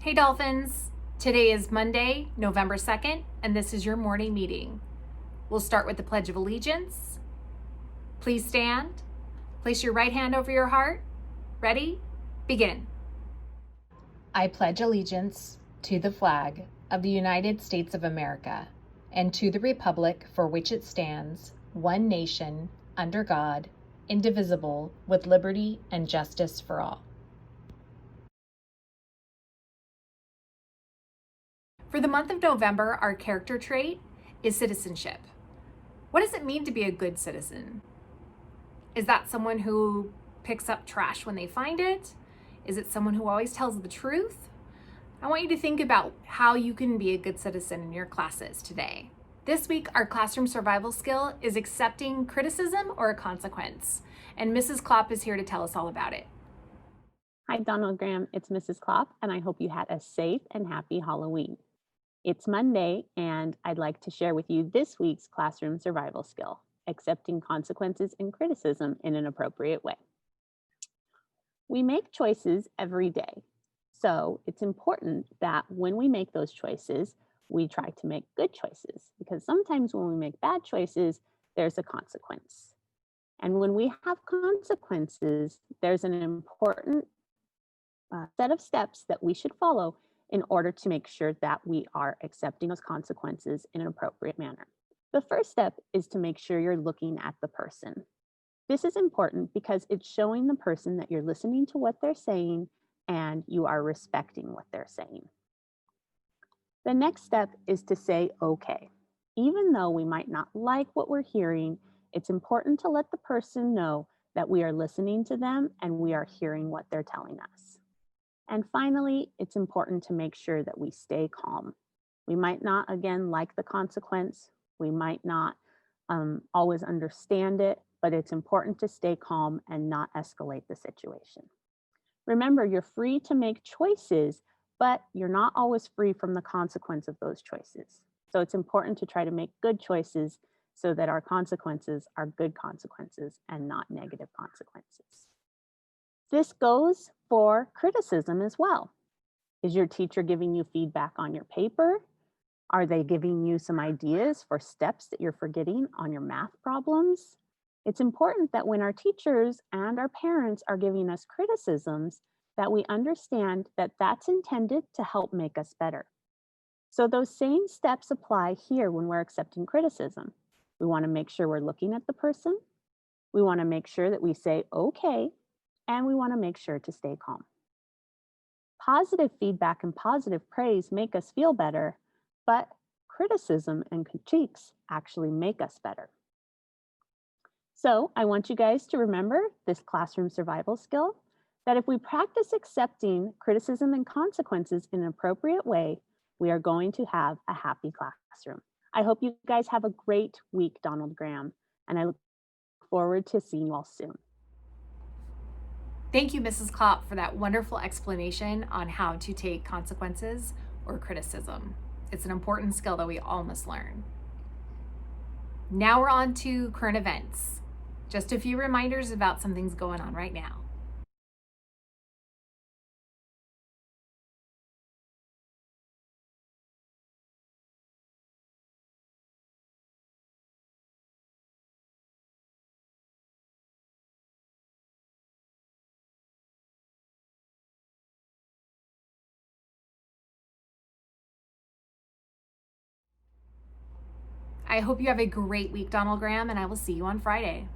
Hey Dolphins! Today is Monday, November 2nd, and this is your morning meeting. We'll start with the Pledge of Allegiance. Please stand. Place your right hand over your heart. Ready? Begin. I pledge allegiance to the flag of the United States of America and to the republic for which it stands, one nation, under God, indivisible, with liberty and justice for all. For the month of November, our character trait is citizenship. What does it mean to be a good citizen? Is that someone who picks up trash when they find it? Is it someone who always tells the truth? I want you to think about how you can be a good citizen in your classes today. This week, our classroom survival skill is accepting criticism or a consequence. And Mrs. Klopp is here to tell us all about it. Hi, Donald Graham. It's Mrs. Klopp, and I hope you had a safe and happy Halloween. It's Monday, and I'd like to share with you this week's classroom survival skill, accepting consequences and criticism in an appropriate way. We make choices every day, so it's important that when we make those choices, we try to make good choices, because sometimes when we make bad choices, there's a consequence. And when we have consequences, there's an important set of steps that we should follow in order to make sure that we are accepting those consequences in an appropriate manner. The first step is to make sure you're looking at the person. This is important because it's showing the person that you're listening to what they're saying and you are respecting what they're saying. The next step is to say, okay. Even though we might not like what we're hearing, it's important to let the person know that we are listening to them and we are hearing what they're telling us. And finally, it's important to make sure that we stay calm. We might not, again, like the consequence. We might not always understand it, but it's important to stay calm and not escalate the situation. Remember, you're free to make choices, but you're not always free from the consequence of those choices. So it's important to try to make good choices so that our consequences are good consequences and not negative consequences. This goes for criticism as well. Is your teacher giving you feedback on your paper? Are they giving you some ideas for steps that you're forgetting on your math problems? It's important that when our teachers and our parents are giving us criticisms, that we understand that that's intended to help make us better. So those same steps apply here when we're accepting criticism. We want to make sure we're looking at the person. We want to make sure that we say, okay, and we want to make sure to stay calm. Positive feedback and positive praise make us feel better, but criticism and critiques actually make us better. So I want you guys to remember this classroom survival skill, that if we practice accepting criticism and consequences in an appropriate way, we are going to have a happy classroom. I hope you guys have a great week, Donald Graham, and I look forward to seeing you all soon. Thank you, Mrs. Klopp, for that wonderful explanation on how to take consequences or criticism. It's an important skill that we all must learn. Now we're on to current events. Just a few reminders about some things going on right now. I hope you have a great week, Donald Graham, and I will see you on Friday.